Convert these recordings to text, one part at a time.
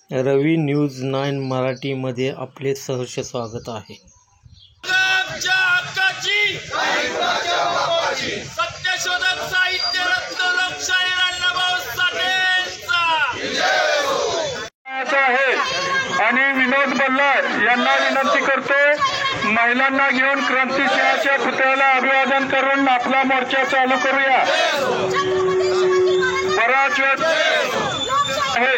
रवी news 9 मराठीमध्ये आपले सहर्ष स्वागत आहे। सत्यशोधक साहित्य रत्न लोकशाहीर अण्णाभाऊ साठेंचा आणि विनोद बल्लाळ यांना विनंती करतो, महिलांना घेऊन क्रांती सिंहाच्या पुतळ्याला अभिवादन करून आपला मोर्चा चालू करूया। बराच वेळ आहे।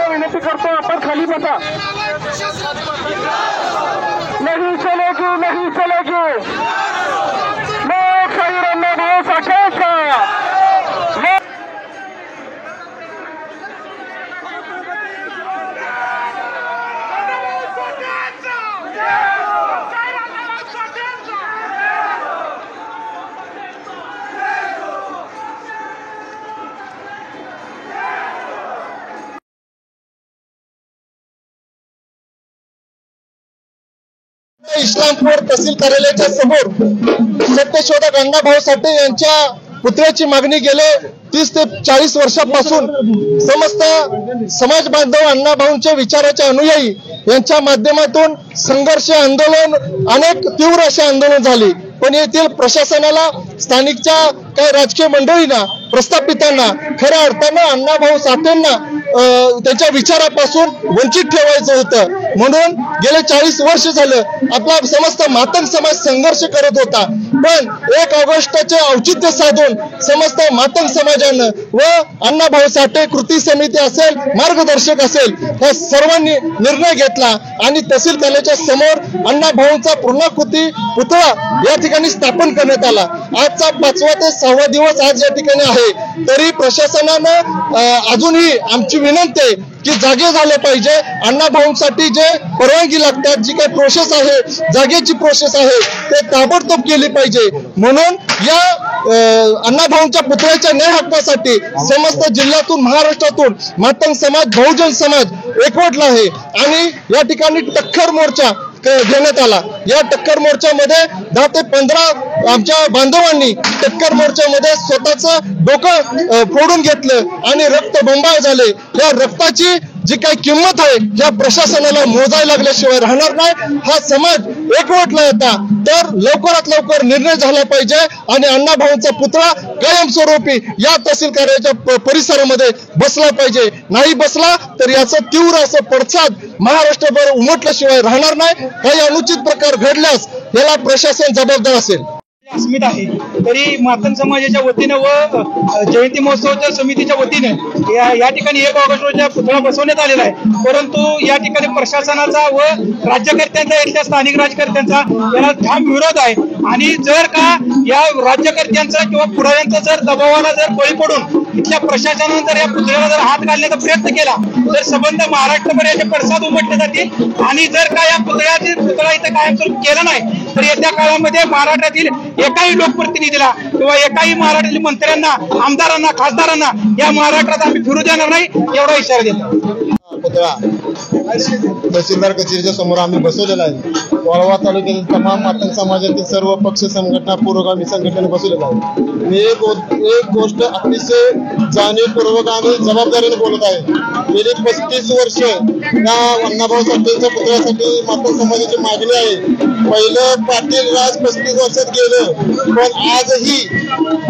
विनंती करतो, आपण खाली बसा। नहीं चलेगी, नहीं चलेगी। लोकशाहीर अण्णाभाऊ साठेंचा इस्लामपूर तहसील कार्यालयाच्या समोर सत्यशोधक अण्णाभाऊ साठे यांच्या पुतळ्याची मागणी गेले 30 ते 40 वर्षापासून समस्त समाज बांधव अण्णाभाऊंच्या विचाराच्या अनुयायी यांच्या माध्यमातून संघर्ष आंदोलन अनेक तीव्र असे आंदोलन झाले, पण येथील प्रशासनाला स्थानिकच्या काही राजकीय मंडळींना प्रस्थापितांना खऱ्या अर्थानं अण्णाभाऊ साठेंना त्यांच्या विचारापासून वंचित ठेवायचं होतं। म्हणून गेले 40 वर्ष झालं आपला समस्त मातंग समाज संघर्ष करत होता, पण 1 ऑगस्टचे औचित्य साधून समस्त मातंग समाजानं व अण्णाभाऊ साठे कृती समिती असेल, मार्गदर्शक असेल, या सर्वांनी निर्णय घेतला आणि तहसील कार्यालयाच्या समोर अण्णाभाऊंचा पूर्णाकृती पुतळा या ठिकाणी स्थापन करण्यात आला। आजचा 5वा ते 6वा दिवस आज या ठिकाणी आहे, तरी प्रशासनानं अजूनही आमची विनंती आहे की जागे झाले पाहिजे। अण्णाभाऊंसाठी जे परवानगी लागतात, जी काही प्रोसेस आहे, जागेची प्रोसेस आहे, ते ताबडतोब केली पाहिजे। म्हणून या अण्णाभाऊंच्या पुतळ्याच्या न्याय हक्कासाठी समस्त जिल्ह्यातून, महाराष्ट्रातून मातंग समाज, बहुजन समाज एकवटला आहे आणि या ठिकाणी टक्कर मोर्चा घेण्यात आला। या टक्कर मोर्चामध्ये 10 ते 15 आमच्या बांधवांनी टक्कर मोर्चामध्ये स्वतःचं डोकं फोडून घेतलं आणि रक्तबंबाळ झाले। या रक्ताची जी काही किंमत आहे या प्रशासनाला मोजायला लागल्याशिवाय राहणार नाही। हा समाज एकवटला होता, तर लवकरात लवकर निर्णय झाला पाहिजे आणि अण्णाभाऊंचा पुतळा कायमस्वरूपी या तहसील कार्यालयाच्या परिसरामध्ये बसला पाहिजे। नाही बसला तर याचा तीव्र असं पडसाद महाराष्ट्रभर उमटल्याशिवाय राहणार नाही। काही अनुचित प्रकार घडल्यास याला प्रशासन जबाबदार असेल। अस्मिता आहे, तरी मातंग समाजाच्या वतीने व जयंती महोत्सवाच्या समितीच्या वतीने या ठिकाणी 1 ऑगस्ट रोजी पुतळा बसवण्यात आलेला आहे, परंतु या ठिकाणी प्रशासनाचा व राज्यकर्त्यांचा, इथल्या स्थानिक राज्यकर्त्यांचा याला ठाम विरोध आहे। आणि जर का या राज्यकर्त्यांचा किंवा पुढाऱ्यांचा जर दबावाला जर बळी पडून इथल्या प्रशासनाने जर या पुतळ्याला जर हात घालण्याचा प्रयत्न केला तर संबंध महाराष्ट्रभर याचे पडसाद उमटले जातील। आणि जर का या पुतळा इथं कायमस्वरूपी केला नाही तर येत्या काळामध्ये महाराष्ट्रातील एकाही लोकप्रतिनिधीला किंवा एकाही मराठी मंत्र्यांना, आमदारांना, खासदारांना या महाराष्ट्रात आम्ही फिरू देणार नाही, एवढा इशारा देतो। पुतळा तहसीलदार कचेरीच्या समोर आम्ही बसवलेला आहे। वाळवा तालुक्यातील तमाम मातंग समाजातील सर्व पक्ष संघटना, पुरोगामी संघटनेने बसवलेला आहे। मी एक गोष्ट अतिशय जाणीवपूर्वक आणि जबाबदारीने बोलत आहे। गेली 35 वर्ष या अण्णाभाऊ साठेंच्या पुतळ्यासाठी मातंग समाजाची मागणी आहे। पहिलं पाटील राज 35 वर्षात गेलं, पण आजही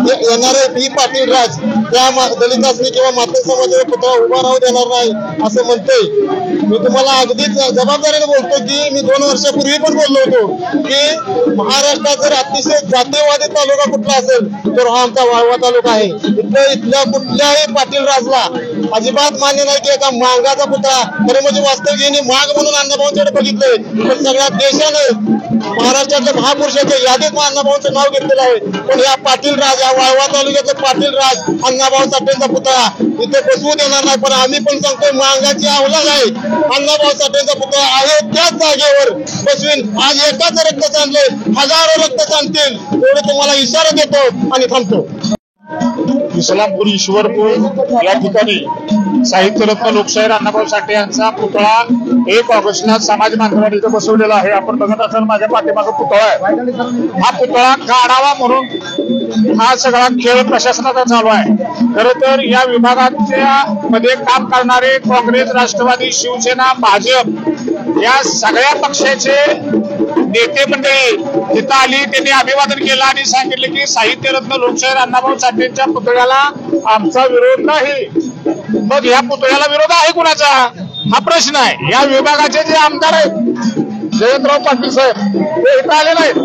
येणारे ही पाटील राज त्या दलितांनी किंवा मातंग समाजाचा पुतळा उभा राहू देणार नाही असं म्हणतोय। मी तुम्हाला अगदीच जबाबदारीने बोलतो की मी 2 वर्षापूर्वी पण बोललो होतो की महाराष्ट्रात जर अतिशय जातीयवादी तालुका कुठला असेल तर हा आमचा वाळवा तालुका आहे। इथल्या कुठल्याही पाटील राजला अजिबात मान्य नाही की एका मांगाचा पुतळा, खरं म्हणजे वास्तविक यांनी माग म्हणून अण्णाभाऊंकडे बघितलंय, पण सगळ्या देशाने महाराष्ट्रातल्या महापुरुषाच्या यादीत अण्णाभाऊंचं नाव घेतलेलं आहे. पण या पाटील राज, या वाळवा तालुक्यातलं पाटील राज अण्णाभाऊ साठेंचा पुतळा इथे बसवू देणार नाही. पण आम्ही पण सांगतोय, मांगाची अवलाद आहे, अण्णाभाऊ साठेंचा पुतळा आहे त्याच जागेवर बसवीन. आज एकाच रक्त सांडले, हजारो रक्त सांडतील, एवढे तुम्हाला इशारा देतो आणि थांबतो. इस्लामपूर ईश्वरपूर या ठिकाणी साहित्यरत्न लोकशाहीर अण्णाभाऊ साठे यांचा पुतळा 1 ऑगस्टला समाज बांधवांनी इथं बसवलेला आहे. आपण बघत असाल माझ्या पाठीमागे पुतळा आहे. हा पुतळा काढावा म्हणून हा सगळा खेळ प्रशासनाचा चालू आहे. खरं तर या विभागाच्या मध्ये काम करणारे काँग्रेस, राष्ट्रवादी, शिवसेना, भाजप या सगळ्या पक्षाचे नेते मंडळी तिथं आली. त्यांनी अभिवादन केलं आणि सांगितलं की साहित्यरत्न लोकशाहीर अण्णाभाऊ साठेंच्या पुतळ्याला आमचा विरोध नाही. मग या पुतळ्याला विरोध आहे कुणाचा हा प्रश्न आहे. या विभागाचे जे आमदार आहेत जयंतराव पाटील साहेब ते इथं आले नाहीत.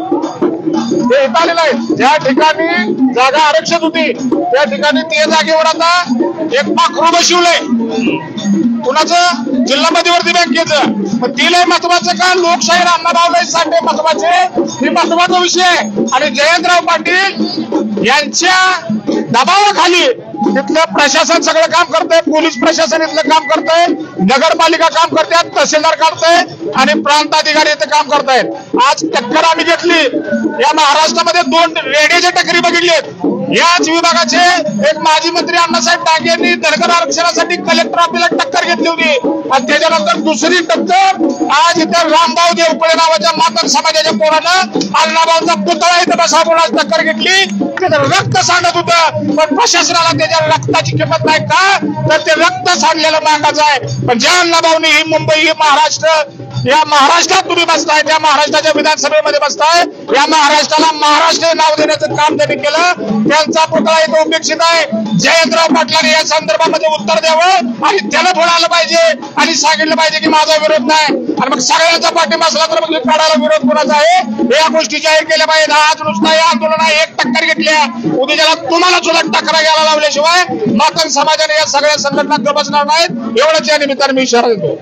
ज्या ठिकाणी जागा आरक्षित होती त्या ठिकाणी त्या जागेवर आता एक पाखरू बसवलंय. कुणाचं? जिल्हा मध्यवर्ती बँकेचं. मग ती लय महत्वाचं का? लोकशाहीर अण्णाभाऊ साठे महत्वाचे, हे महत्वाचा विषय आहे. आणि जयंतराव पाटील यांच्या दबावाखाली तिथलं प्रशासन सगळं काम करतंय, पोलीस प्रशासन इथलं काम करतंय, नगरपालिका काम करतात, तहसीलदार करताय आणि प्रांत अधिकारी इथं काम करतायत. आज टक्कर आम्ही घेतली. या महाराष्ट्रामध्ये 2 रेड्याच्या टक्करी बघितलीत. याच विभागाचे एक माजी मंत्री अण्णासाहेब डांगे यांनी धनगर आरक्षणासाठी कलेक्टर ऑफिसला टक्कर घेतली होती. आणि त्याच्यानंतर दुसरी टक्कर आज इथे रामभाऊ देवपळे नावाच्या मातंग समाजाच्या पोरानं अण्णाभाऊंचा पुतळा इथं बसवून टक्कर घेतली. त्याचं रक्त सांडत होतं, पण प्रशासनाला त्याच्या रक्ताची किंमत नाही का? तर ते रक्त सांडलेलं मागाचं आहे. पण ज्या अण्णाभाऊंनी ही मुंबई, ही महाराष्ट्र, या महाराष्ट्रात तुम्ही बसताय, त्या महाराष्ट्राच्या विधानसभेमध्ये बसताय, या महाराष्ट्राला महाराष्ट्र नाव देण्याचं काम त्यांनी केलं. त्यांचा पुतळा इथं उपेक्षित आहे. जयंतराव पाटलांनी या संदर्भामध्ये उत्तर द्यावं आणि त्याला पुढे आलं पाहिजे आणि सांगितलं पाहिजे की माझा विरोध नाही. आणि मग सगळ्यांचा पाठिंबा असला तर मग काढायला विरोध कोणाचा आहे या गोष्टी जाहीर केल्या पाहिजेत. आज नुसता या आंदोलनात 1 टक्कर घेतल्या, उद्याला तुम्हाला सुद्धा टक्करा घ्यायला लावल्याशिवाय मातंग समाजाने या सगळ्या संघटना बसणार नाहीत. एवढंच या निमित्ताने मी इशारा देतो.